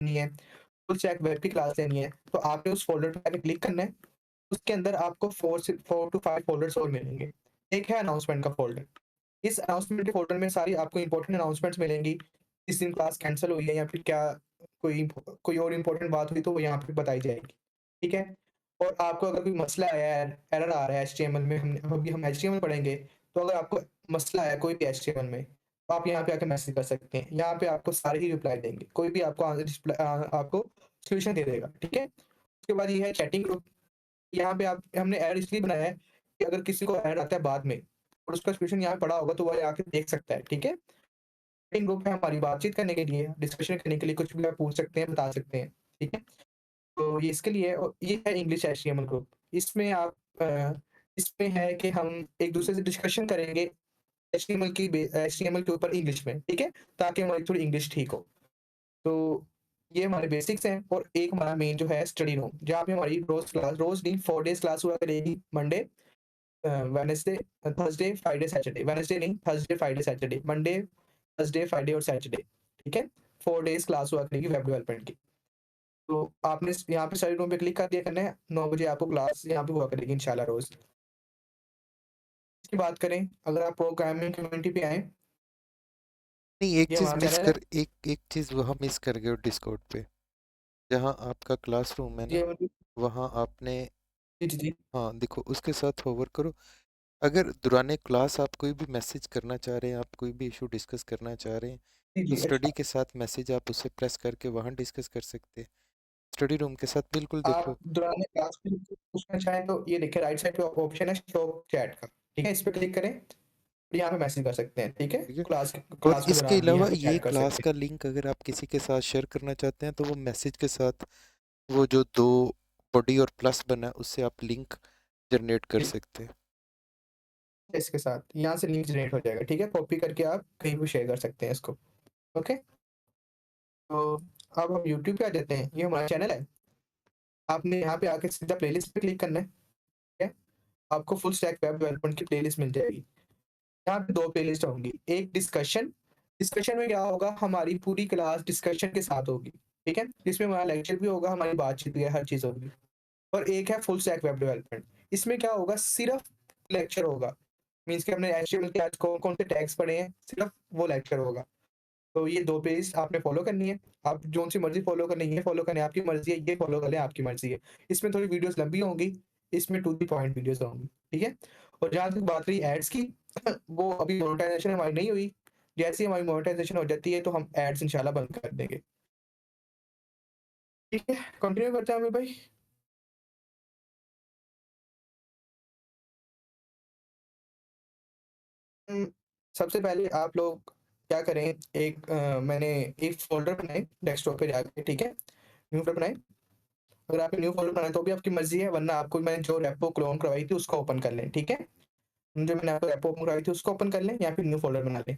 लेनी है, full stack web की क्लास लेनी है, तो आपने उस फ़ोल्डर पे आके क्लिक करना है। उसके अंदर आपको 4 टू 5 फ़ोल्डर्स और मिलेंगे। एक है अनाउंसमेंट का फ़ोल्डर। इस अनाउंसमेंट के फ़ोल्डर में सारी आपको इम्पोर्टेंट अनाउंसमेंट्स मिलेंगी। किस दिन क्लास कैंसल हुई है या फिर क्या कोई और इम्पोर्टेंट बात हुई तो वो यहाँ पे बताई जाएगी। ठीक है? और आपको अगर कोई मसला आया है, एरर आ रहा है एचटीएमएल में, अभी हम एचटीएमएल पढ़ेंगे, तो अगर आपको मसला है कोई भी एचटीएमएल में, तो आप यहाँ पे आके मैसेज कर सकते हैं। यहाँ पे आपको सारे ही रिप्लाई देंगे। कोई भी आपको सॉल्यूशन दे देगा। ठीक है? उसके बाद ये है चैटिंग ग्रुप। यहाँ पे आप हमने ऐड इसलिए बनाया है कि अगर किसी को ऐड आता है बाद में और उसका सॉल्यूशन यहाँ पड़ा होगा तो वो आके देख सकता है, ठीक है? चैटिंग ग्रुप है हमारी बातचीत करने के लिए, डिस्कशन करने के लिए, कुछ भी आप पूछ सकते हैं, बता सकते हैं, ठीक है? तो ये इसके लिए और ये है इंग्लिश एचटीएमएल ग्रुप। इसमें इसमें है कि हम एक-दूसरे से डिस्कशन करेंगे एचटीएमएल के ऊपर इंग्लिश में, ठीक है? ताकि हमारी थोड़ी इंग्लिश ठीक हो। तो ये हमारे बेसिक्स हैं और एक हमारा मेन जो है स्टडी रूम, जहाँ पे हमारी रोज़ नहीं 4 डेज़ क्लास हुआ करेगी। Wednesday, Thursday, Friday, Saturday. Wednesday नहीं, थर्सडे, फ्राइडे, सैटरडे। मंडे, थर्सडे, फ्राइडे और सैटरडे, ठीक है? 4 डेज़ क्लास हुआ करेगी वेब डेवलपमेंट की। तो आपने स यहाँ पे स्टडी रूम पे क्लिक कर दिया करना है, 9 बजे आपको क्लास यहाँ पे हुआ करेगी इंशाल्लाह रोज़। इसकी बात करें, अगर आप प्रोग्रामिंग कम्युनिटी पे आएँ, नहीं, एक ये चीज हमारा मिस चैनल है। कर एक एक चीज वहाँ मिस कर गए हो डिस्कॉर्ड पे। जहाँ आपका क्लासरूम है जी, ना, वहाँ आपने, जी, जी, जी। हाँ देखो उसके साथ होवर करो। अगर दौरान क्लास आप कोई भी मैसेज करना चाह रहे हैं, आप कोई भी इशू डिस्कस करना चाह रहे हैं, जी, तो जी, स्टडी अच्छा। के साथ मैसेज आप उसे प्रेस करके वहाँ डिस्कस कर सकते हैं। स्टडी रूम के साथ बिल्कुल आप देखो। दौरान क्लास में पूछना चाहें तो ये देखिए राइट साइड पे ऑप्शन है शो चैट का, ठीक है? इस पे क्लिक करें, यहाँ पे मैसेज कर सकते हैं, ठीक है? ठीक है। और क्लास के इसके दौरान भी अलावा यहाँ पे ये चैट कर क्लास सकते का हैं। लिंक अगर आप किसी के साथ शेयर करना चाहते हैं, तो वो मैसेज के साथ वो जो दो बॉडी और प्लस बना है उससे आप लिंक जनरेट कर जी, सकते हैं। इसके साथ यहाँ से लिंक जनरेट हो जाएगा, ठीक है? कॉपी करके आप कहीं भी शेयर कर सकते हैं इसको, ओके? तो अब हम यूट्यूब पे आ जाते हैं, ये हमारा चैनल है। आपने यहाँ पे आके सीधा प्लेलिस्ट पे क्लिक करना है, ठीक है? आपको फुल स्टैक वेब डेवलपमेंट की प्लेलिस्ट मिल जाएगी। यहाँ पे 2 प्लेलिस्ट होंगी, एक डिस्कशन, डिस्कशन में क्या होगा हमारी पूरी क्लास डिस्कशन के साथ होगी, ठीक है? इसमें हमारा लेक्चर भी होगा, हमारी बातचीत भी है, हर चीज़ होगी। और एक है फुल स्टैक वेब डेवलपमेंट, इसमें क्या होगा सिर्फ़ लेक्चर होगा, मीन्स कि हमने एचटीएमएल के आज कौन-कौन से टैग्स पढ़े हैं, सिर्फ़ वो लेक्चर होगा। तो ये 2 पेज आपने फ़ॉलो करनी है, आप जोन-सी मर्ज़ी फ़ॉलो करनी है, ये फ़ॉलो करनी है, आपकी मर्ज़ी है, ये फ़ॉलो कर लें, आपकी मर्ज़ी है। इसमें थोड़ी वीडियोज़ लंबी होंगी, इसमें टू द पॉइंट वीडियोज़ होंगी, ठीक है? और जहाँ तक बात रही एड्स की, वो अभी मोनेटाइज़ेशन हमारी नहीं हुई, जैसे ही हमारी मोनेटाइज़ेशन हो जाती है, तो हम एड्स इंशाल्लाह बंद कर देंगे। ठीक है, कंटिन्यू करते हैं अभी भाई। उम, सबसे पहले आप लोग क्या करें, मैंने एक फ़ोल्डर बनाएँ डेस्कटॉप पे जाके, ठीक है? न्यू फ़ोल्डर बनाएँ। अगर आपने न्यू फ़ोल्डर बनाया तो भी आपकी मर्ज़ी है, वरना आपको मैंने जो रेपो क्लोन करवाई थी उसको ओपन कर लें, ठीक है? जो मैंने आपको रेपो ओपन करवाई थी उसको ओपन कर लें या फिर न्यू फ़ोल्डर बना लें।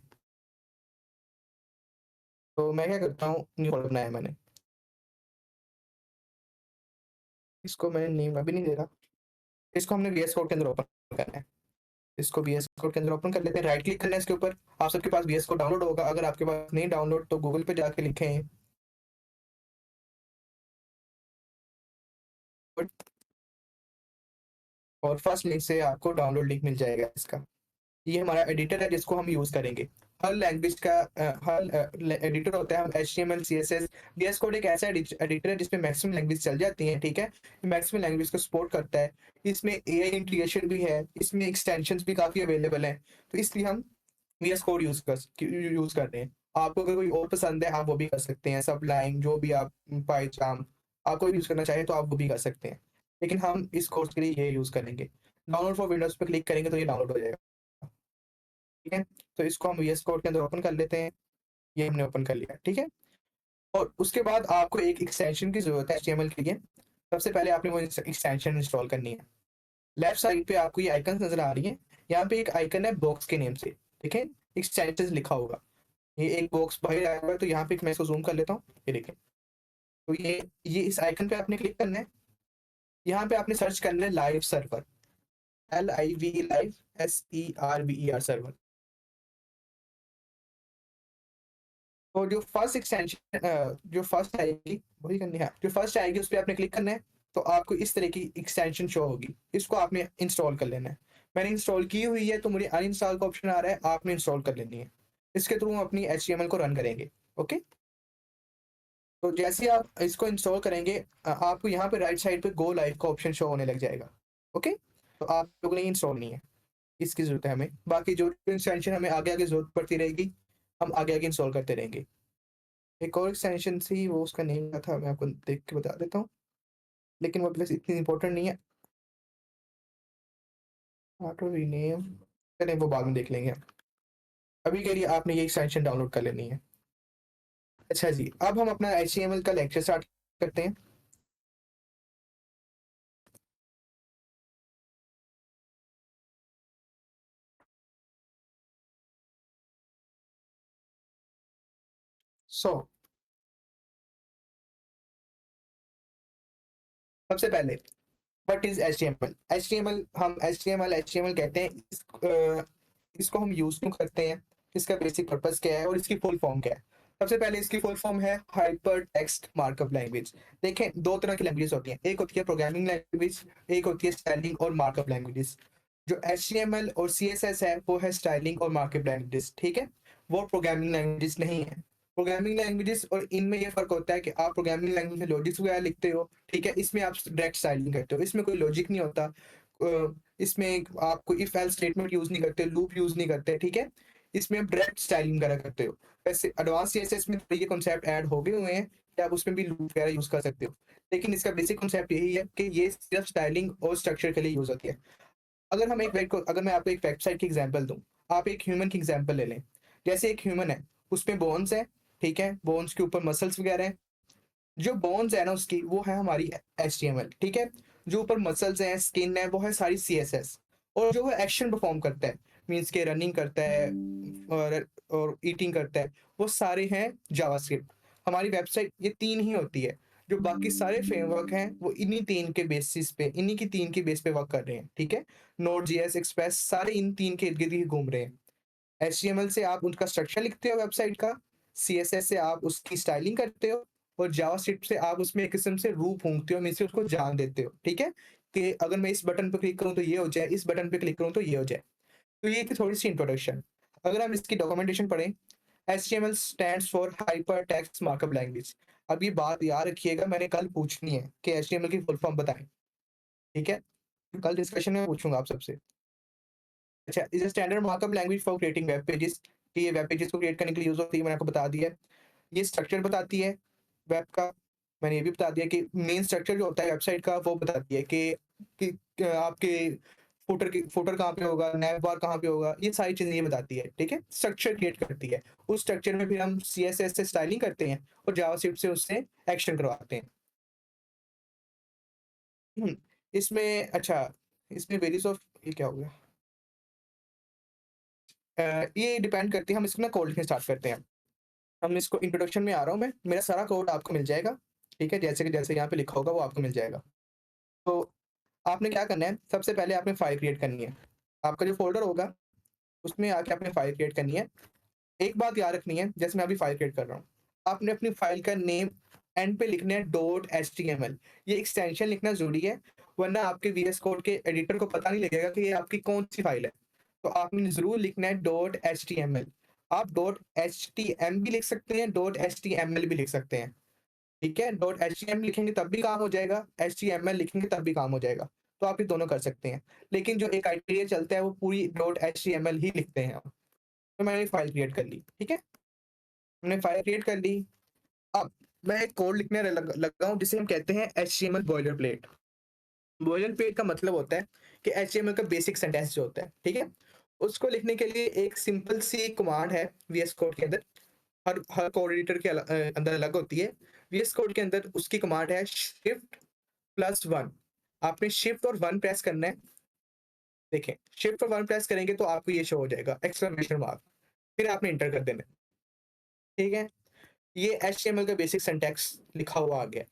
तो मैं क्या करता हूँ, न्यू फ़ोल्डर बनाया मैंने। इसको मैं नेम अभी नहीं दे रहा। इसको हमने वीएस कोड के अंदर ओपन करना है। इसको वीएस कोड के अंदर ओपन कर लेते हैं, राइट क्लिक करना है इसके ऊपर। आप सबके पास वीएस कोड डाउनलोड होगा, अगर आपके पास नहीं डाउनलोड तो गूगल पे जाके लिखें और फर्स्ट लिंक से आपको डाउनलोड लिंक मिल जाएगा इसका। ये हमारा एडिटर है जिसको हम यूज़ करेंगे। हर लैंग्वेज का एडिटर होता है, हम एचटीएमएल, सीएसएस, वीएस कोड एक ऐसा एडिटर है जिसमें मैक्सिमम लैंग्वेज चल जाती हैं, ठीक है? मैक्सिमम लैंग्वेज को सपोर्ट करता है। इसमें एआई इंटीग्रेशन भी है, इसमें एक्सटेंशंस भी काफ़ी अवेलेबल हैं, तो इसलिए हम वीएस कोड यूज़ कर रहे हैं। आपको अगर कोई और पसंद है, आप वो भी कर सकते हैं, सबलाइन जो भी आप पाइचार्म आप कोई यूज़ करना चाहें तो आप वो भी कर सकते हैं। लेकिन हम इस कोर्स के लिए ये यूज़ करेंगे। डाउनलोड फॉर विंडोज़ पे क्लिक करेंगे तो ये डाउनलोड हो जाएगा। ठीक है? तो इसको हम वीएस कोड के अंदर ओपन कर लेते हैं। ये हमने ओपन कर लिया, ठीक है? और उसके बाद आपको एक एक्सटेंशन की ज़रूरत है एचटीएमएल के लिए। सबसे पहले आपने वो एक्सटेंशन इंस्टॉल करनी है। लेफ्ट साइड पे आपको ये आइकन्स नज़र आ रही हैं। यहाँ पे एक आइकन है बॉक्स के नेम से, ठीक है? एक्सटेंशंस लिखा होगा। ये एक बॉक्स बाहर आया हुआ है, तो यहाँ पे मैं इसको ज़ूम कर लेता हूँ। ये देखिए। तो ये इस आइकन पे आपने क्लिक करना है। यहाँ पे आपने सर्च करना है live server, LIVE live, SERVER server. तो जो फर्स्ट एक्सटेंशन जो फर्स्ट आएगी वही करनी है, जो फर्स्ट आएगी उस पे आपने क्लिक करना है, तो आपको इस तरह की एक्सटेंशन शो होगी, इसको आपने इंस्टॉल कर लेना है। मैंने इंस्टॉल की हुई है तो मुझे अनइंस्टॉल का ऑप्शन आ रहा है, आपने इंस्टॉल कर लेनी है। इसके थ्रू हम अपनी एचटीएमएल को रन करेंगे। ओके, तो जैसे ही आप इसको इंस्टॉल करेंगे आपको यहाँ पे राइट साइड पे गो लाइव का ऑप्शन शो होने लग जाएगा। ओके, तो आप लोगों ने इंस्टॉल नहीं है, इसकी ज़रूरत है हमें। बाकी जो एक्सटेंशन हमें आगे-आगे ज़रूरत पड़ती रहेगी, हम आगे-आगे इंस्टॉल करते रहेंगे। एक और एक्सटेंशन थी, वो उसका नेम क्या था, मैं आपको देख के बता देता हूँ, लेकिन वो वैसे इतनी इम्पोर्टेंट नहीं है। ऑटो रीनेम, चलिए वो बाद में देख लेंगे। अभी के लिए आपने ये एक्सटेंशन डाउनलोड कर लेनी है। अच्छा जी, अब हम अपना एचटीएमएल का लेक्चर स्टार्ट करते हैं। सो सबसे पहले व्हाट इज एचटीएमएल? एचटीएमएल कहते हैं इसको हम यूज क्यों करते हैं, इसका बेसिक पर्पस क्या है और इसकी फुल फॉर्म क्या है। सबसे पहले इसकी फुल फॉर्म है हाइपर टेक्स्ट मार्कअप लैंग्वेज। देखें, दो तरह की लैंग्वेज होती हैं, एक होती है प्रोग्रामिंग लैंग्वेज, एक होती है स्टाइलिंग और मार्कअप लैंग्वेजेस। जो एचटीएमएल और सीएसएस है वो है स्टाइलिंग और मार्कअप लैंग्वेजेस, ठीक है, वो प्रोग्रामिंग लैंग्वेजेस नहीं है। प्रोग्रामिंग लैंग्वेजेस और इनमें ये फर्क होता है कि आप प्रोग्रामिंग लैंग्वेज में लॉजिक्स वगैरह लिखते हो, ठीक है, इसमें आप डायरेक्ट स्टाइलिंग करते हो, इसमें कोई लॉजिक नहीं होता। इसमें आप कोई इफ एल्स स्टेटमेंट यूज नहीं करते, लूप यूज नहीं करते, ठीक है, इसमें आप डायरेक्ट स्टाइलिंग वगैरह करते हो। वैसे एडवांस सीएसएस में तो ये कॉन्सेप्ट ऐड हो गए हुए हैं कि आप उसमें भी लूप वगैरह यूज कर सकते हो, लेकिन इसका बेसिक कॉन्सेप्ट यही है कि ये सिर्फ स्टाइलिंग और स्ट्रक्चर के लिए यूज होती है। अगर मैं आपको एक वेबसाइट की एग्जांपल दूं, आप एक ह्यूमन की एग्जांपल ले लें। जैसे एक ह्यूमन है, उसमें बोन्स है, ठीक है, बोन्स के ऊपर मसल्स वगैरह हैं। जो बोन्स है ना उसकी, वो है हमारी एचटीएमएल, ठीक है। जो ऊपर मसल्स हैं, स्किन है, वो है सारी सीएसएस। और जो वो एक्शन परफॉर्म करता है, मीन्स के रनिंग करता है और ईटिंग करता है, वो सारे हैं जावास्क्रिप्ट। हमारी वेबसाइट ये तीन ही होती है। जो बाकी सारे फ्रेमवर्क हैं वो इन्हीं की तीन के बेस पे वर्क कर रहे हैं, ठीक है। नोड जेएस, एक्सप्रेस, सारे इन तीन के इर्द गिर्द ही घूम रहे हैं। एचटीएमएल से आप उनका स्ट्रक्चर लिखते हो वेबसाइट का, सीएसएस से आप उसकी स्टाइलिंग करते हो, और जावास्क्रिप्ट से आप उसमें एक किस्म से रूह फूँकते हो, मीन्स उसको जान देते हो, ठीक है? कि अगर मैं इस बटन पे क्लिक करूँ तो ये हो जाए, इस बटन पे क्लिक करूँ तो ये हो जाए। तो ये थी थोड़ी-सी इंट्रोडक्शन। अगर हम इसकी डॉक्यूमेंटेशन पढ़ें, HTML stands for hyper text markup language. अब ये बात याद रखिएगा, मैंने कल पूछनी है कि एचटीएमएल की फुल फॉर्म बताएँ, ठीक है? कल डिस्कशन में पूछूँगा आप सबसे। अच्छा, is a standard markup language for creating web pages, कि ये वेब पेजेस को क्रिएट करने के लिए यूज़ होती है, मैंने आपको बता दिया है। ये स्ट्रक्चर बताती है वेब का, मैंने ये भी बता दिया कि मेन स्ट्रक्चर जो होता है वेबसाइट का वो बताती है कि आपके फुटर कहाँ पे होगा, नैव बार कहाँ पे होगा, ये सारी चीज़ें ये बताती है, ठीक है? स्ट्रक्चर क्रिएट करती है। उस स्ट्रक्चर में फिर हम सीएसएस से स्टाइलिंग करते हैं और जावास्क्रिप्ट से उससे एक्शन करवाते हैं। हुँ, इसमें अच्छा, इसमें वेरिएस ऑफ ये क्या हो गया? ये डिपेंड करती है, हम इसको ना कोड लिखना स्टार्ट करते हैं। हम इसको इंट्रोडक्शन में आ रहा हूँ मैं, मेरा सारा कोड आपको मिल जाएगा, ठीक है? जैसे कि जैसे यहाँ पे लिखा होगा वो आपको मिल जाएगा। तो आपने क्या करना है, सबसे पहले आपने फ़ाइल क्रिएट करनी है। आपका जो फ़ोल्डर होगा, उसमें आके आपने फ़ाइल क्रिएट करनी है। एक बात याद रखनी है, जैसे मैं अभी फ़ाइल क्रिएट कर रहा हूँ, आपने अपनी फ़ाइल का नेम एंड पे लिखना है डॉट एचटीएमएल। ये एक्सटेंशन लिखना ज़रूरी है, वरना आपके वीएस कोड के एडिटर को पता नहीं लगेगा कि ये आपकी कौन-सी फ़ाइल है। तो आपने ज़रूर लिखना है डॉट एचटीएमएल। आप डॉट एचटीएम भी लिख सकते हैं, डॉट एचटीएमएल भी लिख सकते हैं। ठीक है? डॉट एचटीएम लिखेंगे तब भी काम हो जाएगा, एचटीएमएल लिखेंगे तब भी काम हो जाएगा। तो आप ये दोनों कर सकते हैं। लेकिन जो एक क्राइटेरिया चलता है वो पूरी डॉट एचटीएमएल ही लिखते हैं हम। तो मैंने फाइल क्रिएट कर ली, ठीक है? हमने फाइल क्रिएट कर ली। अब मैं एक कोड लिखने लगा हूँ जिसे हम कहते हैं एचटीएमएल बॉयलरप्लेट। बॉयलरप्लेट का मतलब होता है कि एचटीएमएल का बेसिक सिंटैक्स जो होता है, ठीक है? उसको लिखने के लिए एक सिंपल सी कमांड है वीएस कोड के अंदर। हर हर कोड एडिटर के अंदर अलग होती है। वीएस कोड के अंदर उसकी कमांड है shift +1। आपने शिफ्ट और 1 प्रेस करना है। देखें, शिफ्ट और 1 प्रेस करेंगे तो आपको ये शो हो जाएगा एक्सक्लेमेशन मार्क, फिर आपने एंटर कर देना है, ठीक है? ये एचटीएमएल का बेसिक सिंटैक्स लिखा हुआ आ गया,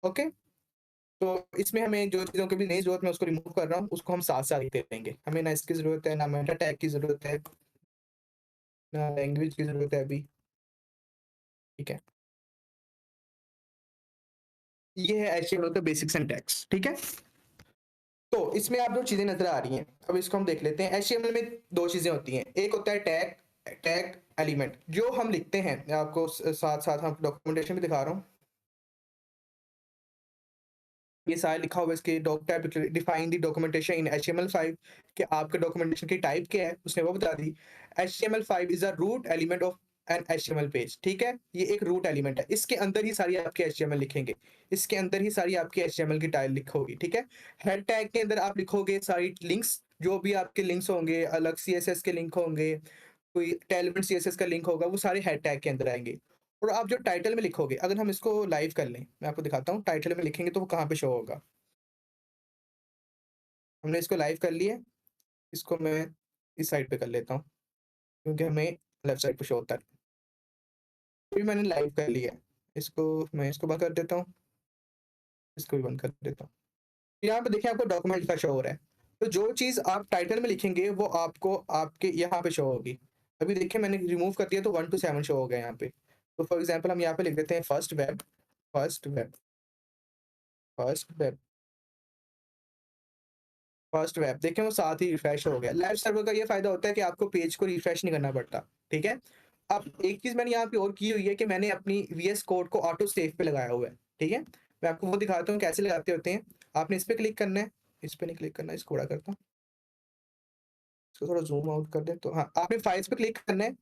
ओके? तो इसमें हमें जो चीज़ों की भी नहीं ज़रूरत, मैं उसको रिमूव कर रहा हूँ, उसको हम साथ-साथ लिखते रहेंगे। हमें ना इसकी ज़रूरत है, ना मेटा टैग की ज़रूरत है, ना लैंग्वेज की ज़रूरत है अभी। ठीक है। ये है एचटीएमएल का बेसिक सिंटैक्स, ठीक है। तो इसमें आप जो चीजें नजर आ रही हैं, अब इसको हम देख लेते हैं। एचटीएमएल में दो चीजें होती हैं, एक होता है टैग, टैग एलिमेंट जो हम लिखते हैं। मैं आपको साथ साथ हम डॉक्यूमेंटेशन भी दिखा रहा हूँ। ये सारा लिखा हुआ है इसके doctype define the documentation in HTML5 कि आपके डॉक्यूमेंटेशन की टाइप क्या है, उसने वो बता दी। HTML5 is a root element of an HTML page, ठीक है। ये एक रूट एलिमेंट है, इसके अंदर ही सारी आपके HTML लिखेंगे, इसके अंदर ही सारी आपकी HTML की टाइप लिखोगी, ठीक है। हेड टैग के अंदर आप लिखोगे सारी लिंक्स, जो भी आपके लिंक्स होंगे, अलग CSS के लिंक होंगे, कोई टेलमेंट CSS का लिंक होगा, वो सारे हेड टैग के अंदर आएंगे। और आप जो टाइटल में लिखोगे, अगर हम इसको लाइव कर लें, मैं आपको दिखाता हूँ टाइटल में लिखेंगे तो वो कहाँ पे शो होगा। हमने इसको लाइव कर लिया है, इसको मैं इस साइड पे कर लेता हूँ, क्योंकि हमें लेफ्ट साइड पे शो होता है। अभी मैंने लाइव कर लिया है, इसको मैं इसको बंद कर देता हूँ, इसको भी बंद कर देता हूँ। यहाँ पे देखिए आपको डॉक्यूमेंट का शो हो रहा है, तो जो चीज़ आप टाइटल में लिखेंगे वो आपको आपके यहाँ पे शो होगी। अभी देखिए मैंने रिमूव कर दिया तो 1 to 7 शो हो गया यहाँ पे। तो फॉर एग्जांपल हम यहाँ पे लिख देते हैं first web, first web, first web, first web. देखें वो साथ ही रिफ्रेश हो गया। लाइव सर्वर का ये फायदा होता है कि आपको पेज को रिफ्रेश नहीं करना पड़ता, ठीक है। अब एक चीज़ मैंने यहाँ पे और की हुई है कि मैंने अपनी VS कोड को ऑटो सेव पे लगाया हुआ है, ठीक है। मैं आपको वो दिखाता हूँ कैसे लगाते होते हैं। आपने इस पे क्लिक करना है, इस पे नहीं क्लिक करना है, इसको बड़ा करता हूँ, इसको थोड़ा ज़ूम आउट कर दें तो हाँ, आपने फाइल्स पे क्लिक करना है।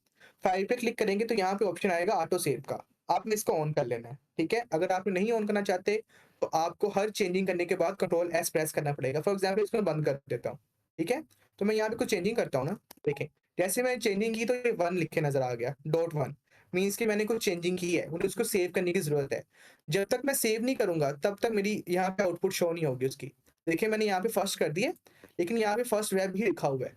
फाइल पे क्लिक करेंगे तो यहाँ पे ऑप्शन आएगा ऑटो सेव का, आपने इसको ऑन कर लेना है, ठीक है। अगर आप नहीं ऑन करना चाहते तो आपको हर चेंजिंग करने के बाद कंट्रोल एस प्रेस करना पड़ेगा। फॉर एग्जाम्पल इसको मैं बंद कर देता हूँ, ठीक है। तो मैं यहाँ पे कुछ चेंजिंग करता हूँ ना, देखें जैसे मैंने चेंजिंग की तो ये 1 लिख के नजर आ गया, डॉट 1 मीन्स कि मैंने कुछ चेंजिंग की है, मुझे उसको सेव करने की जरूरत है। जब तक मैं सेव नहीं करूंगा तब तक मेरी यहाँ पे आउटपुट शो नहीं होगी उसकी। देखिए मैंने यहाँ पे फर्स्ट कर दिया, लेकिन यहाँ पे फर्स्ट वेब भी लिखा हुआ है।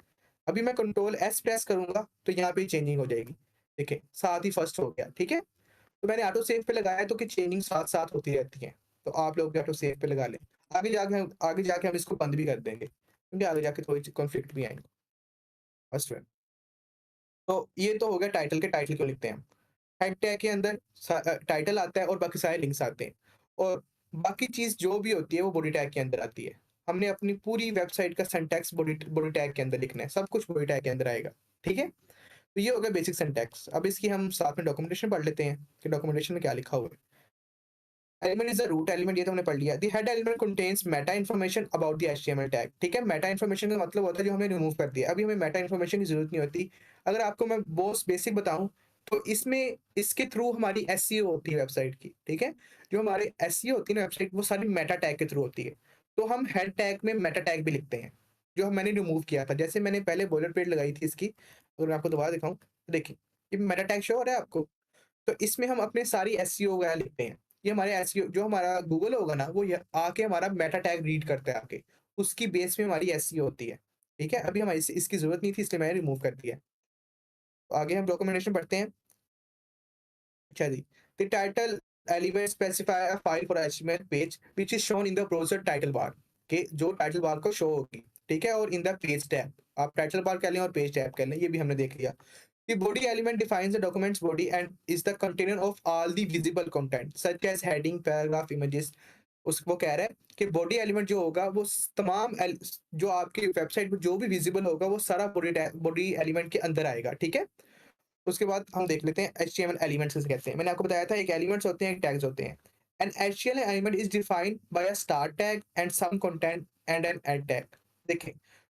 अभी मैं कंट्रोल एस प्रेस करूंगा तो यहाँ पे चेंजिंग हो जाएगी, देखिए साथ ही फर्स्ट हो गया, ठीक है। तो मैंने ऑटो सेव पे लगाया तो कि चेंजिंग साथ साथ होती रहती है, तो आप लोग भी ऑटो सेव पे लगा लें। आगे जाके हम इसको बंद भी कर देंगे, क्योंकि आगे जाके थोड़ी कॉन्फ्लिक्ट भी आएंगे। फर्स्ट वेब, तो ये तो हो गया टाइटल के, टाइटल क्यों लिखते हैं हम। हेड टैग के अंदर टाइटल आता है और बाकी सारे लिंक्स आते हैं, और बाकी चीज़ जो भी होती है वो बॉडी टैग के अंदर आती है। हमने अपनी पूरी वेबसाइट का सिंटैक्स बॉडी बॉडी टैग के अंदर लिखना है, सब कुछ बॉडी टैग के अंदर आएगा, ठीक है। तो ये हो गया बेसिक सिंटैक्स। अब इसकी हम साथ में डॉक्यूमेंटेशन पढ़ लेते हैं कि डॉक्यूमेंटेशन में क्या लिखा हुआ है। Element is the root element, ये तो हमने पढ़ लिया। The head element contains meta information about the HTML tag, ठीक है। मेटा इन्फॉर्मेशन का मतलब होता है जो हमने रिमूव कर दिया, अभी हमें मेटा इन्फॉर्मेशन की जरूरत नहीं होती। अगर आपको मैं बहुत बेसिक बताऊं तो इसमें इसके थ्रू हमारी एसईओ होती है वेबसाइट की, ठीक है। जो हमारे एसईओ होती है ना वेबसाइट, वो सारी मेटा टैग के थ्रू होती है। तो हम हेड टैग में मेटा टैग भी लिखते हैं, जो मैंने रिमूव किया था। जैसे मैंने पहले बॉलर प्लेट लगाई थी इसकी, अगर मैं आपको दोबारा दिखाऊं तो देखिए ये मेटा टैग शो हो रहा है आपको। तो इसमें हम अपने सारी एसईओ वगैरह लिखते हैं। ये हमारे एसईओ जो हमारा गूगल होगा ना, वो ये आके हमारा मेटा टैग रीड करता है आके, उसकी बेस में हमारी एसईओ होती है, ठीक है। अभी हमारी इसकी जरूरत नहीं थी इसलिए मैंने रिमूव कर दिया। तो आगे हम डॉक्यूमेंटेशन पढ़ते हैं। अच्छा जी, the title element specify a file for HTML page which is shown in the browser title bar, के जो टाइटल बार को शो होगी, ठीक है। और इन द पेज टैब, आप टाइटल बार कह लें और पेज टैब कह लें, ये भी हमने देख लिया। The body element defines the document's body and is the container of all the visible content such as heading, paragraph, images। उस वो कह रहा है कि बॉडी एलिमेंट जो होगा वो तमाम जो आपकी वेबसाइट पर जो भी विजिबल होगा वो सारा बॉडी एलिमेंट के अंदर आएगा, ठीक है। उसके बाद हम देख लेते हैं एचटीएमएल एलिमेंट्स किसे कहते हैं। मैंने आपको बताया था एक एलिमेंट्स होते हैं, एक टैग्स होते हैं। An HTML element is defined by a start tag and some content and an end tag. देखें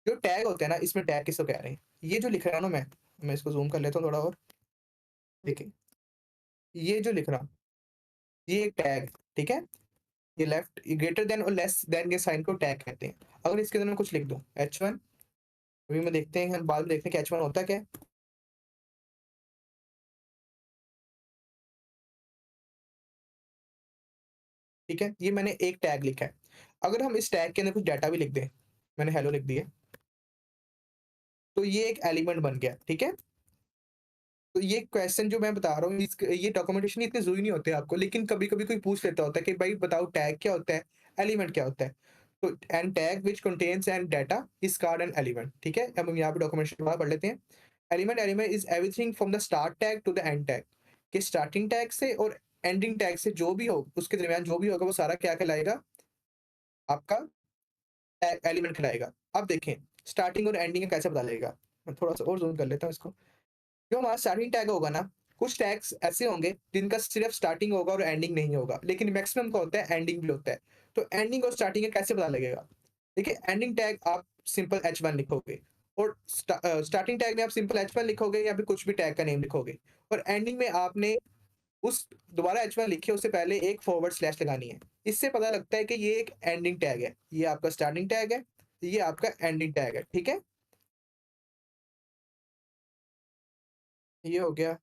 जो टैग होते हैं ना, इसमें टैग किसको कह रहे हैं, ये जो लिख रहा हूँ ना मैं इसको जूम कर लेता हूँ थोड़ा और। देखिए ये जो लिख रहा हूँ ये एक टैग, ठीक है। ये लेफ्ट ग्रेटर देन और लेस देन के साइन को टैग कहते हैं। अगर इसके अंदर मैं कुछ लिख दूं h1, अभी मैं देखते हैं, हम बाद में देखते हैं कि h1 होता क्या है, ठीक है। ये मैंने एक टैग लिखा है। अगर हम इस टैग के अंदर कुछ डाटा भी लिख दें, मैंने हेलो लिख दिया, तो ये एक एलिमेंट बन गया, ठीक है। तो ये क्वेश्चन जो मैं बता रहा हूँ, ये डॉक्यूमेंटेशन इतने जरूरी नहीं होते आपको, लेकिन कभी कभी कोई पूछ लेता होता है कि भाई बताओ टैग क्या होता है, एलिमेंट क्या होता है। तो an tag which contains an data is called an element, ठीक है। अब हम यहाँ पे डॉक्यूमेंटेशन दोबारा पढ़ लेते हैं। Element element is everything from the start tag to the end tag, कि स्टार्टिंग टैग से और एंडिंग टैग से जो भी हो, उसके दरमियान जो भी होगा वो सारा क्या कहलाएगा? आपका एलिमेंट कहलाएगा। अब देखें स्टार्टिंग और एंडिंग का कैसे पता लगेगा? मैं थोड़ा-सा और ज़ूम कर लेता हूँ इसको। जो हमारा स्टार्टिंग टैग होगा ना, कुछ टैग्स ऐसे होंगे जिनका सिर्फ स्टार्टिंग होगा और एंडिंग नहीं होगा, लेकिन मैक्सिमम का होता है एंडिंग भी होता है। तो एंडिंग और स्टार्टिंग का कैसे पता लगेगा? देखिए एंडिंग टैग आप सिंपल H1 लिखोगे और स्टार्टिंग टैग में आप सिंपल H1 लिखोगे या फिर कुछ भी टैग का नेम लिखोगे और एंडिंग में आपने उस दोबारा H1 लिखे उससे पहले एक फॉरवर्ड स्लैश लगानी है। इससे पता लगता है कि ये एक एंडिंग टैग है। ये आपका स्टार्टिंग टैग है, ये आपका एंडिंग टैग है, ठीक है? ये हो गया,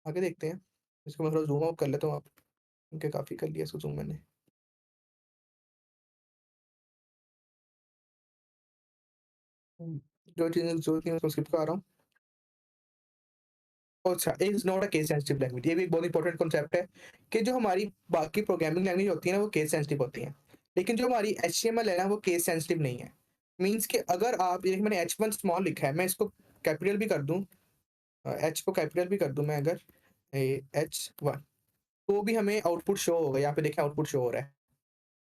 आगे देखते हैं। इसको मैं थोड़ा ज़ूम आउट कर लेता हूँ क्योंकि काफ़ी कर लिया इसको ज़ूम मैंने। हुँ, जो चीज़ें ज़रूरत नहीं है उसको स्किप कर रहा हूँ। अच्छा, is not a case sensitive language ये भी एक बहुत इंपॉर्टेंट कॉन्सेप्ट है कि जो हमारी बाकी प्रोग्रामिंग लैंग्वेज होती है ना वो केस सेंसिटिव होती हैं। लेकिन जो हमारी एचटीएमएल है ना वो केस सेंसिटिव नहीं है। मीन्स कि अगर आप ये मैंने H1 स्मॉल लिखा है, मैं इसको कैपिटल भी कर दूँ एच को कैपिटल भी कर दूँ मैं अगर H1 तो भी हमें आउटपुट शो होगा। यहाँ पे देखें आउटपुट शो हो रहा है।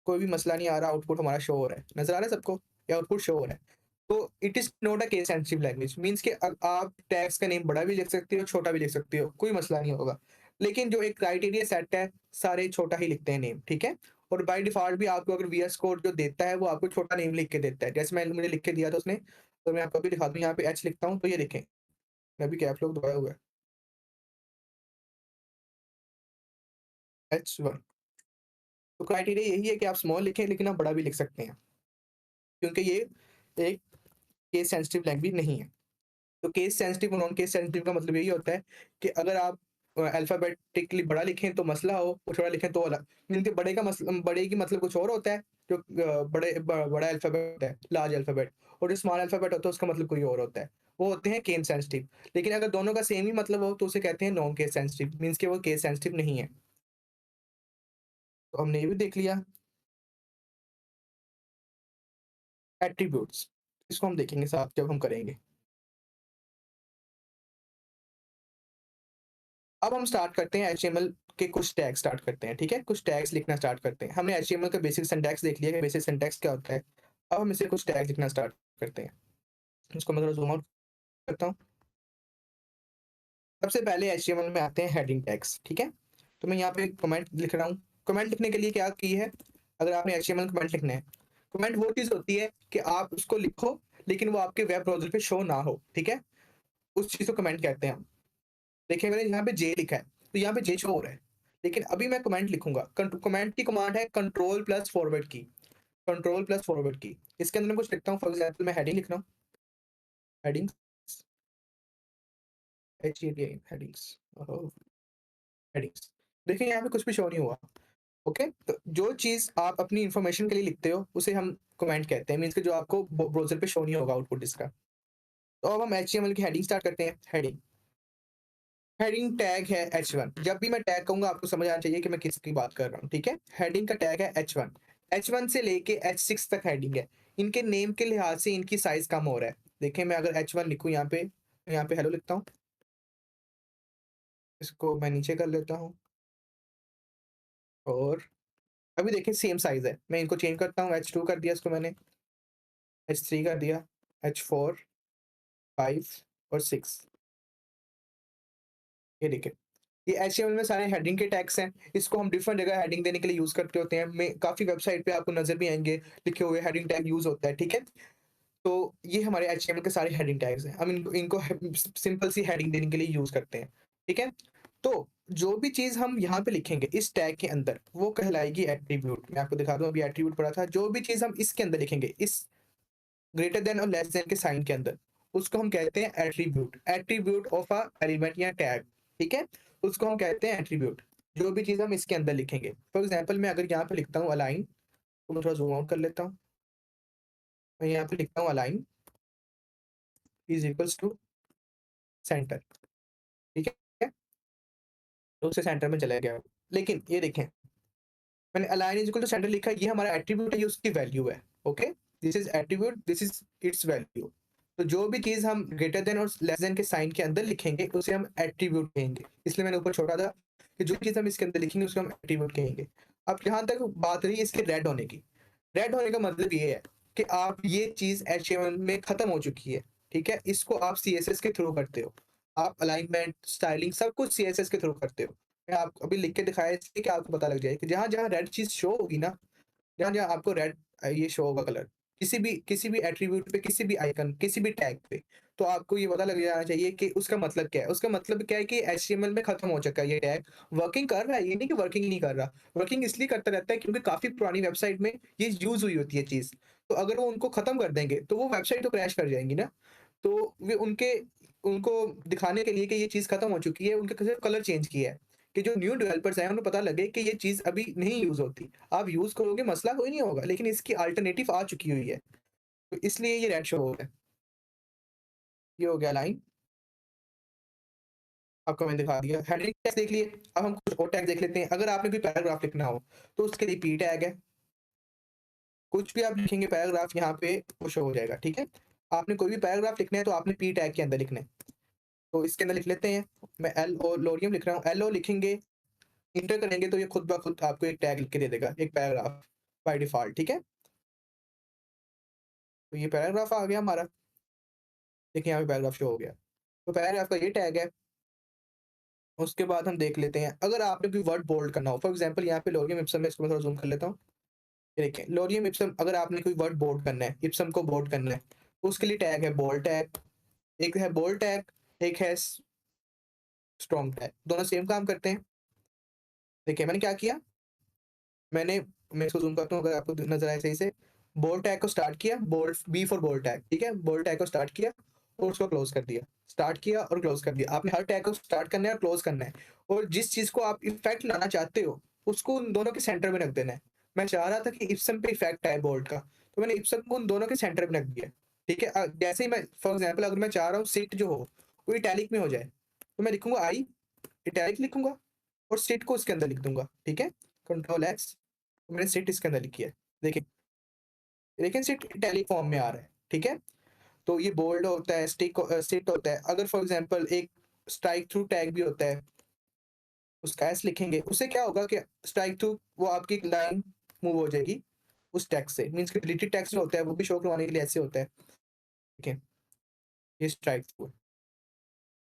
कोई भी मसला नहीं आ रहा, आउटपुट हमारा शो हो रहा है। नज़र आ रहा है सबको? ये आउटपुट शो हो रहा है। तो it is not a case sensitive language means कि आप टैग्स का नेम बड़ा भी लिख सकते हो, छोटा भी लिख सकते हो, कोई मसला नहीं होगा। लेकिन जो एक क्राइटेरिया सेट है, सारे छोटा ही लिखते हैं नेम, ठीक है? और बाय डिफ़ॉल्ट भी आपको अगर वीएस कोड जो देता है, वो आपको छोटा नेम लिख के देता है। जैसे मुझे लिख के दिया था उसने, तो मैं आपको अभी दिखाता हूँ, यहाँ पे एच लिखता हूँ, तो ये देखें, मैं अभी कैप्स लॉक दबाया हुआ है, H1 तो क्राइटेरिया यही है कि आप स्मॉल लिखें, लेकिन आप बड़ा भी लिख सकते हैं, क्योंकि ये एक केस सेंसिटिव लैंग्वेज नहीं है। तो केस सेंसिटिव और नॉन केस सेंसिटिव का मतलब यही होता है कि अगर आप अल्फ़ाबेटिकली बड़ा लिखें तो मसला हो और छोटा लिखें तो अलग। मीन के बड़े की मतलब कुछ और होता है, जो बड़ा अल्फ़ाबेट होता है, लार्ज अल्फ़ाबेट और जो स्मॉल अल्फ़ाबेट होता है उसका मतलब कोई और होता है। वो होते हैं केस सेंसिटिव। लेकिन अगर दोनों का सेम ही मतलब हो तो उसे कहते हैं नॉन केस सेंसिटिव मीन्स कि वो केस सेंसिटिव नहीं है। तो हमने ये भी देख लिया। एट्रिब्यूट्स इसको हम देखेंगे साथ जब हम करेंगे। अब हम स्टार्ट करते हैं एचटीएमएल के कुछ टैग स्टार्ट करते हैं, ठीक है? कुछ टैग्स लिखना स्टार्ट करते हैं। हमने एचटीएमएल का बेसिक सिंटैक्स देख लिया कि बेसिक सिंटैक्स क्या होता है। अब हम इसे कुछ टैग लिखना स्टार्ट करते हैं। इसको मैं थोड़ा ज़ूम आउट करता हूँ। सबसे पहले एचटीएमएल में आते हैं हेडिंग टैग्स, ठीक है? तो मैं यहाँ पे कमेंट लिख रहा हूँ। कमेंट लिखने के लिए क्या की है, अगर आपने एचटीएमएल में कमेंट लिखना है, कमेंट वो चीज़ होती है कि आप उसको लिखो, लेकिन वो आपके वेब ब्राउज़र पे शो ना हो, ठीक है? उस चीज़ को कमेंट कहते हैं हम। देखिए मैंने यहाँ पे जे लिखा है, तो यहाँ पे जे शो हो रहा है। लेकिन अभी मैं कमेंट लिखूँगा, कमेंट की कमांड है कंट्रोल प्लस फॉरवर्ड की, कंट्रोल प्लस फॉरवर्ड की। इसके अंदर मैं कुछ लिखता हूँ, फॉर एग्ज़ाम्पल मैं हेडिंग लिख रहा हूँ, हेडिंग्स, HEADING हेडिंग्स, ओह! हेडिंग्स। देखिए यहाँ पे कुछ भी शो नहीं हुआ, ओके? तो जो चीज़ आप अपनी इन्फॉर्मेशन के लिए लिखते हो, उसे हम कमेंट कहते हैं, मीन्स कि जो आपको ब्राउज़र पे शो नहीं होगा आउटपुट इसका। तो अब हम एचटीएमएल की हेडिंग स्टार्ट करते हैं, हेडिंग। हेडिंग टैग है H1 जब भी मैं टैग कहूँगा आपको समझ आना चाहिए कि मैं किसकी बात कर रहा हूँ, ठीक है? हेडिंग का टैग है H1 H1 से लेके H6 तक हेडिंग है। इनके नेम के लिहाज से इनकी साइज़ कम हो रहा है। देखिए मैं अगर H1 लिखूँ यहाँ पे हेलो लिखता हूँ, इसको मैं नीचे कर लेता हूँ और अभी देखिए सेम साइज़ है। मैं इनको चेंज करता हूँ, H2 कर दिया इसको मैंने, H3 कर दिया, H4, 5 और 6 ये देखिए। ये एचटीएमएल में सारे हेडिंग के टैग्स हैं। इसको हम डिफरेंट जगह हेडिंग देने के लिए यूज़ करते होते हैं। मैं काफ़ी वेबसाइट पे आपको नज़र भी आएँगे, लिखे हुए हेडिंग टैग यूज़ होता है, ठीक है? तो ये हमारे एचटीएमएल के सारे हेडिंग टैग्स हैं। हम इनको इनको सिंपल सी हेडिंग देने के लिए यूज़ करते हैं, ठीक है? तो जो भी चीज़ हम यहाँ पे लिखेंगे इस टैग के अंदर, वो कहलाएगी एट्रिब्यूट। मैं आपको दिखा दूँ अभी एट्रिब्यूट पढ़ा था। जो भी चीज़ हम इसके अंदर लिखेंगे, इस ग्रेटर देन और लेस देन के साइन के अंदर, उसको हम कहते हैं attribute, attribute of a element या टैग, ठीक है? उसको हम कहते हैं एट्रीब्यूट, जो भी चीज़ हम इसके अंदर लिखेंगे। फॉर एग्ज़ाम्पल मैं अगर यहाँ पे लिखता हूँ अलाइन, तो मैं थोड़ा ज़ूम आउट कर लेता हूँ। मैं यहाँ पे लिखता हूँ align is equals to centre, ठीक है? तो उससे सेंटर में चला गया। लेकिन ये देखें, मैंने align is equal to centre लिखा है, ये हमारा एट्रीब्यूट है, ये उसकी वैल्यू है, okay? This is attribute, this is it's value. तो जो भी चीज़ हम ग्रेटर देन और लेस देन के साइन के अंदर लिखेंगे, उसे हम एट्रीब्यूट कहेंगे। इसलिए मैंने ऊपर छोड़ा था कि जो चीज़ हम इसके अंदर लिखेंगे, उसको हम एट्रीब्यूट कहेंगे। अब जहाँ तक बात रही इसके रेड होने की, रेड होने का मतलब ये है कि आप ये चीज़ एचटीएमएल में खत्म हो चुकी है, ठीक है? इसको आप सीएसएस के थ्रू करते हो। आप अलाइनमेंट, स्टाइलिंग सब कुछ सीएसएस के थ्रू करते हो। मैं आपको अभी लिख के दिखाया इसलिए कि आपको पता लग जाए कि जहाँ-जहाँ रेड चीज़ शो होगी ना, जहाँ-जहाँ आपको रेड ये शो होगा कलर, किसी भी एट्रीब्यूट पे, किसी भी आइकन, किसी भी टैग पे, तो आपको ये पता लग जाना चाहिए कि उसका मतलब क्या है। उसका मतलब क्या है कि एचटीएमएल में खत्म हो चुका है ये टैग, वर्किंग कर रहा है, ये नहीं कि वर्किंग ही नहीं कर रहा। वर्किंग इसलिए करता रहता है क्योंकि काफ़ी पुरानी वेबसाइट में ये यूज़ हुई होती है चीज़। तो अगर वो उनको खत्म कर देंगे, तो वो वेबसाइट तो क्रैश कर जाएँगी ना। तो वे उनको दिखाने के लिए कि ये चीज़ खत्म हो चुकी है, उनके सिर्फ कलर चेंज किया है, कि जो न्यू डेवलपर्स हैं, उन्हें पता लगे कि ये चीज़ अभी नहीं यूज़ होती। आप यूज़ करोगे, मसला कोई नहीं होगा, लेकिन इसकी अल्टरनेटिव आ चुकी हुई है, तो इसलिए ये रेड शो हो रहा है। ये हो गया लाइन, आपको मैंने दिखा दिया। हेडिंग टैग्स देख लिए, अब हम कुछ और टैग देख लेते हैं। अगर आपने कोई पैराग्राफ लिखना हो, तो उसके लिए पी टैग है। कुछ भी आप लिखेंगे पैराग्राफ यहाँ पे वो शो हो जाएगा, ठीक है? आपने कोई भी पैराग्राफ लिखना है, तो आपने पी टैग के अंदर लिखना है। तो इसके अंदर लिख लेते हैं, मैं एल-ओ लोरियम लिख रहा हूँ, एल-ओ लिखेंगे, इंटर करेंगे तो ये खुद ब खुद आपको एक टैग लिख के दे देगा, एक पैराग्राफ बाय डिफ़ॉल्ट, ठीक है? तो ये पैराग्राफ आ गया हमारा, देखिए यहाँ पे पैराग्राफ शो हो गया। तो पैराग्राफ का ये टैग है, उसके बाद हम देख लेते हैं, अगर आपने कोई वर्ड बोल्ड करना हो, फॉर एग्ज़ाम्पल यहाँ पे लोरियम इप्सम में इसको मैं थोड़ा ज़ूम कर लेता हूँ। ये देखिए, लोरियम इप्सम अगर आपने कोई वर्ड बोल्ड करना है, इप्सम को बोल्ड करना है, तो उसके लिए टैग है बोल्ड टैग, एक है बोल्ड टैग, एक है स्ट्रॉन्ग टैग, दोनों सेम काम करते हैं। देखिए मैंने क्या किया, मैं इसको ज़ूम करता हूँ अगर आपको नज़र आए सही से। बोल्ड टैग को स्टार्ट किया, bold B for bold tag, ठीक है? बोल्ड टैग को स्टार्ट किया और उसको क्लोज़ कर दिया। स्टार्ट किया और क्लोज़ कर दिया। आपने हर टैग को स्टार्ट करना है और क्लोज़ करना है और जिस चीज़ को आप इफ़ेक्ट लाना चाहते हो, उसको उन दोनों के सेंटर में रख देना है। मैं चाह रहा था कि इप्सम पे इफ़ेक्ट आए बोल्ड का, तो मैंने इप्सम को उन दोनों के सेंटर में रख दिया, ठीक है? जैसे ही मैं फॉर एग्ज़ाम्पल अगर मैं चाह रहा हूँ सिट जो हो, वो इटैलिक में हो जाए, तो मैं लिखूँगा आई, इटैलिक लिखूँगा और सिट को उसके अंदर लिख दूँगा, ठीक है? कंट्रोल एक्स, मैंने सिट इसके अंदर लिखी है। देखिए, लेकिन सिट इटैलिक फॉर्म में आ रहा है, ठीक है? तो ये बोल्ड होता है, सिट होता है। अगर फॉर एग्ज़ाम्पल एक स्ट्राइक थ्रू टैग भी होता है, उसका एस लिखेंगे, उससे क्या होगा कि स्ट्राइक थ्रू वो आपकी लाइन मूव हो जाएगी उस टैग से। मीन्स कि डिलीटेड टैग्स जो होता है, वो भी शो करवाने के लिए ऐसे होता है, ठीक है? ये स्ट्राइक थ्रू है।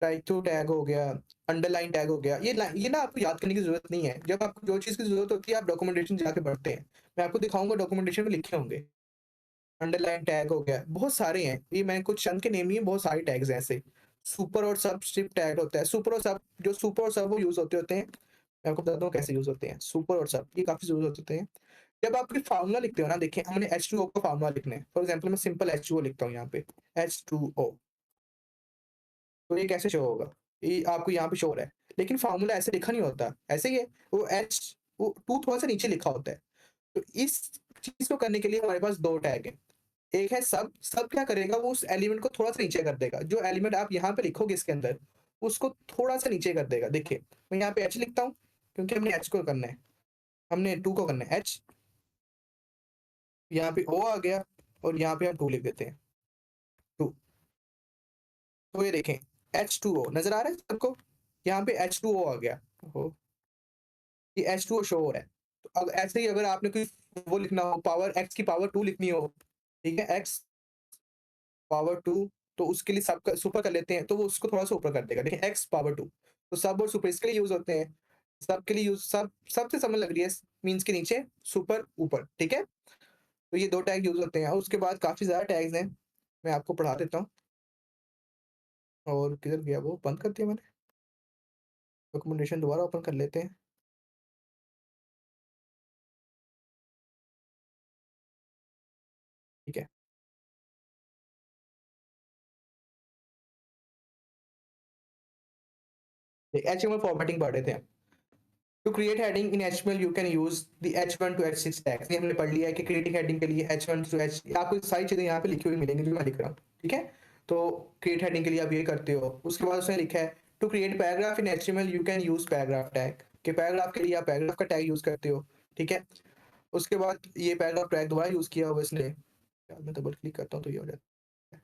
स्ट्राइक थ्रू टैग हो गया, अंडरलाइन टैग हो गया। ये ना आपको याद करने की ज़रूरत नहीं है। जब आपको जो चीज़ की ज़रूरत होती है, आप डॉक्यूमेंटेशन जाके पढ़ते हैं। मैं आपको दिखाऊँगा डॉक्यूमेंटेशन में लिखे होंगे। अंडरलाइन टैग हो गया, बहुत सारे हैं। ये मैंने कुछ चंद के नेम लिए, बहुत सारे टैग्स हैं ऐसे। सुपर और सबस्क्रिप्ट टैग होता है। सुपर और सब वो यूज़ होते हैं। मैं आपको बताता हूँ कैसे यूज़ होते हैं। सुपर और सब ये काफ़ी यूज़ होते हैं। जब आप कोई फ़ॉर्मूला लिखते हो ना, देखिए हमने H2O का फ़ॉर्मूला लिखना है। फॉर एग्ज़ाम्पल मैं सिंपल H2O लिखता हूँ यहाँ पे, H2O। तो ये कैसे शो होगा? ये आपको यहाँ पे शो हो रहा है। लेकिन फ़ॉर्मूला ऐसे लिखा नहीं होता, ऐसे ही है। वो 2 थोड़ा-सा नीचे लिखा होता है। तो इस चीज़ को करने के लिए हमारे पास 2 टैग हैं। एक है सब, सब क्या करेगा वो उस एलिमेंट को थोड़ा-सा नीचे कर देगा। जो एलिमेंट आप यहाँ पे लिखोगे इसके अंदर, उसको थोड़ा-सा नीचे कर देगा। देखिए, मैं यहाँ पे एच लिखता हूँ, क्योंकि हमने एच को करना है, हमने 2 को करना है एच, यहाँ पे ओ आ गया और यहाँ पे हम 2 लिख देते हैं, 2। तो ये देखें H2O नज़र आ रहा है सबको? यहाँ पे H2O आ गया। ओहो! ये H2O शो हो रहा है। तो अब ऐसे ही अगर आपने कोई वो लिखना हो, पावर x की पावर 2 लिखनी हो, ठीक है? x पावर 2, तो उसके लिए सब का सुपर कर लेते हैं, तो वो उसको थोड़ा-सा ऊपर कर देगा। देखिए x पावर 2, तो सब और सुपर इसके लिए यूज़ होते हैं। सब के लिए यूज़ सब सबसे समझ लग रही है, मीन्स के नीचे, सुपर ऊपर, ठीक है? तो ये 2 टैग यूज़ होते हैं और उसके बाद काफ़ी ज़्यादा टैग्स हैं। मैं आपको पढ़ा देता हूँ। और किधर गया वो? बंद कर दिया मैंने। डॉक्यूमेंटेशन दोबारा ओपन कर लेते हैं, ठीक है? HTML फॉर्मेटिंग पढ़ रहे थे हम। To create heading in HTML you can use the H1 to H6 tags. ये हमने पढ़ लिया है कि क्रिएटिंग हेडिंग के लिए H1 टू H, आपको सारी चीज़ें यहाँ पे लिखी हुई मिलेंगी जो मैं लिख रहा हूँ, ठीक है? तो क्रिएट हेडिंग के लिए आप ये करते हो। उसके बाद उसने लिखा है to create paragraph in HTML you can use paragraph tag, कि पैराग्राफ के लिए आप पैराग्राफ का टैग यूज़ करते हो, ठीक है? उसके बाद ये पैराग्राफ टैग दोबारा यूज़ किया हुआ इसने। यार मैं डबल क्लिक करता हूँ तो ये हो जाता है।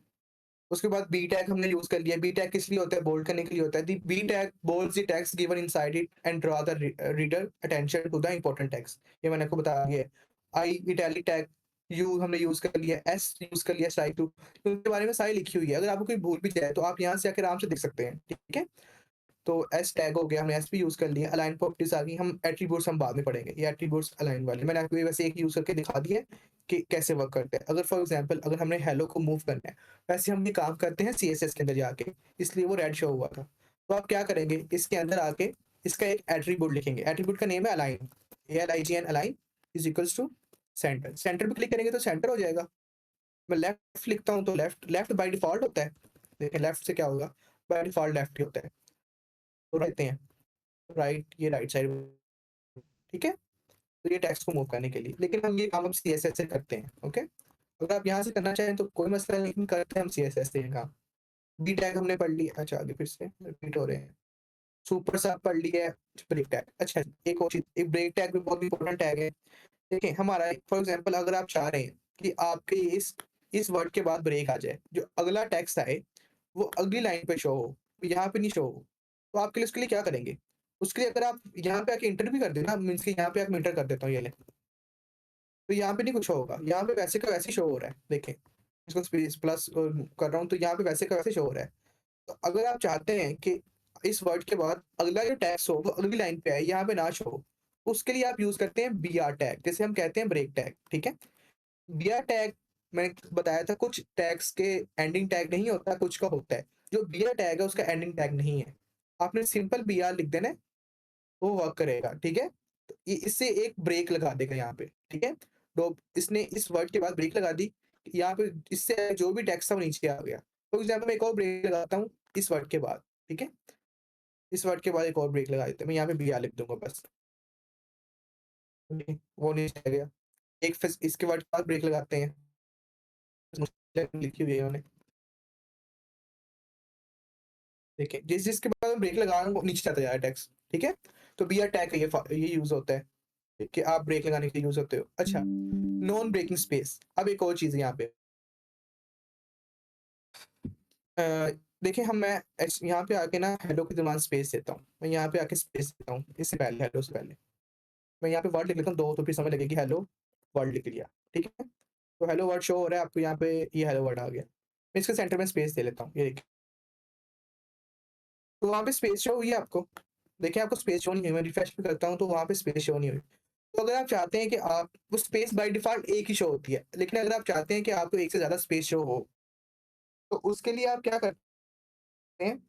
उसके बाद बी टैग हमने यूज़ कर लिया। बी टैग किस लिए होता है? बोल्ड करने के लिए होता है। The B tag bolds the text given inside it and draw the reader attention to the important text. ये मैंने आपको बता दिया है। आई इटैलिक टैग यू हमने यूज़ कर लिया, एस यूज़ कर लिया, स्टाइल टू उनके बारे में सारी लिखी हुई है। अगर आपको कोई भूल भी जाए तो आप यहाँ से आके आराम से देख सकते हैं, ठीक है? तो एस टैग हो गया, हमने एस भी यूज़ कर लिया। अलाइन प्रॉपर्टीज़ आ गई, हम एट्रीब्यूट्स हम बाद में पढ़ेंगे। ये एट्रीब्यूट्स अलाइन वाले मैंने आपको ये वैसे एक यूज़ करके दिखा दिया है कि कैसे वर्क करते हैं। अगर फॉर एग्ज़ाम्पल अगर हमने हेलो को मूव करना है, वैसे हम ये काम करते हैं सीएसएस के अंदर जाके, इसलिए वो रेड शो हुआ था। तो आप क्या करेंगे, इसके अंदर आके इसका एक एट्रीब्यूट लिखेंगे। एट्रीब्यूट का नेम है align, ALIGN align is equals to centre. Centre पे क्लिक करेंगे तो सेंटर हो जाएगा। मैं लेफ्ट लिखता हूँ तो लेफ्ट, लेफ्ट बाय डिफ़ॉल्ट होता है। देखिए लेफ्ट से क्या होगा, बाय डिफ़ॉल्ट लेफ्ट ही होता है। तो रहते हैं राइट, ये राइट साइड, ठीक है? तो ये टेक्स्ट को मूव करने के लिए, लेकिन हम ये काम हम सीएसएस से करते हैं, ओके? अगर आप यहाँ से करना चाहें तो कोई मसला नहीं, लेकिन करते हैं हम सीएसएस से ये काम। बी टैग हमने पढ़ लिया, अच्छा आगे फिर से रिपीट हो रहे हैं। सुपर सब पढ़ लिया है, ब्रेक टैग। अच्छा एक और चीज़, एक ब्रेक टैग भी बहुत इंपॉर्टेंट टैग है। देखिए हमारा फॉर एग्ज़ाम्पल अगर आप चाह रहे हैं कि आपके इस वर्ड के बाद ब्रेक आ जाए, जो अगला टेक्स्ट आए वो अगली लाइन पे शो हो, यहाँ पे नहीं शो हो, तो आपके लिए उसके लिए क्या करेंगे? उसके लिए अगर आप यहाँ पे आके एंटर भी कर दें ना, मीन्स कि यहाँ पे आके मैं एंटर कर देता हूँ, ये लें। तो यहाँ पे नहीं कुछ होगा, यहाँ पे वैसे का वैसे ही शो हो रहा है, देखें। इसको स्पेस प्लस कर रहा हूँ तो यहाँ पे वैसे का वैसे शो हो रहा है। तो अगर आप चाहते हैं कि इस वर्ड के बाद अगला जो टेक्स्ट हो वो अगली लाइन पे आए, यहाँ पे ना शो हो, उसके लिए आप यूज़ करते हैं बीआर टैग, जिसे हम कहते हैं ब्रेक टैग, ठीक है? बीआर टैग मैंने बताया था, कुछ टैग्स के एंडिंग टैग नहीं होता, कुछ का होता है। जो बीआर टैग है उसका एंडिंग टैग नहीं है। आपने सिंपल बीआर लिख देना है, वो वर्क करेगा, ठीक है? तो इससे एक ब्रेक लगा देगा यहाँ पे, ठीक है? तो इसने इस वर्ड के बाद ब्रेक लगा दी, यहाँ पे इससे जो भी टेक्स्ट था वो नीचे आ गया। फॉर एग्ज़ाम्पल मैं एक और ब्रेक लगाता हूँ इस वर्ड के बाद, ठीक है? इस वर्ड के बाद एक और ब्रेक लगा देते हैं, मैं यहाँ पे बीआर लिख दूँगा बस। वो नीचे आ गया। एक फिर इसके बाद ब्रेक लगाते हैं, लिखी हुई है इन्होंने। देखिए, जिसके बाद मैं ब्रेक लगा रहा हूँ वो नीचे चलता जा रहा है टेक्स्ट, ठीक है? तो बीआर टैग का ये यूज़ होता है कि आप ब्रेक लगाने के लिए यूज़ होते हो। अच्छा, नॉन ब्रेकिंग स्पेस, अब एक और चीज़ है यहाँ पे। अ, देखिए मैं यहाँ पे आके ना हेलो के दरमियान स्पेस देता हूँ। मैं यहाँ पे आके स्पेस देता हूँ, इससे पहले हेलो से पहले। मैं यहाँ पे वर्ड लिख लेता हूँ 2 तो फिर समझ लगेगी हेलो वर्ड लिख लिया, ठीक है? तो हेलो वर्ड शो हो रहा है आपको यहाँ पे, ये हेलो वर्ड आ गया। मैं इसके सेंटर में स्पेस दे लेता हूँ, ये देखिए। तो वहाँ पे स्पेस शो हुई है आपको। देखिए आपको स्पेस शो नहीं हुई, मैं रिफ्रेश भी करता हूँ तो वहाँ पे स्पेस शो नहीं हुई। तो अगर आप चाहते हैं कि आप वो स्पेस बाय डिफ़ॉल्ट एक ही शो होती है, लेकिन अगर आप चाहते हैं कि आपको एक से ज़्यादा स्पेस शो हो, तो उसके लिए आप क्या करते हैं,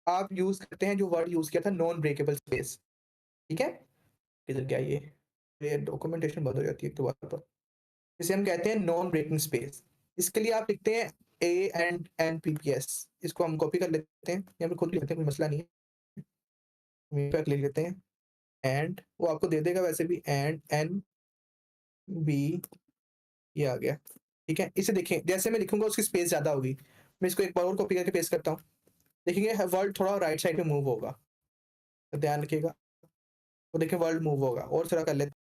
आप यूज़ करते हैं जो वर्ड यूज़ किया था, नॉन ब्रेकेबल स्पेस, ठीक है? इधर क्या ये डॉक्यूमेंटेशन बंद हो जाती है एक तो बार पर। इसे हम कहते हैं नॉन ब्रेकिंग स्पेस। इसके लिए आप लिखते हैं A and N P P S. इसको हम कॉपी कर लेते हैं, यहाँ पे खुद लिख लेते हैं, कोई मसला नहीं है। वहीं पे लिख लेते हैं एंड, वो आपको दे देगा वैसे भी, एंड एन बी, ये आ गया, ठीक है? इसे देखें, जैसे मैं लिखूँगा उसकी स्पेस ज़्यादा होगी। मैं इसको एक बार और कॉपी करके पेस्ट करता हूँ। देखेंगे वर्ड थोड़ा राइट साइड में मूव होगा, तो ध्यान रखिएगा। तो देखिए वर्ड मूव होगा, और थोड़ा कर लेते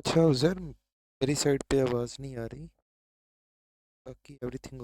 अच्छा उज़र, मेरी साइड पे आवाज़ नहीं आ रही, बाकी एवरीथिंग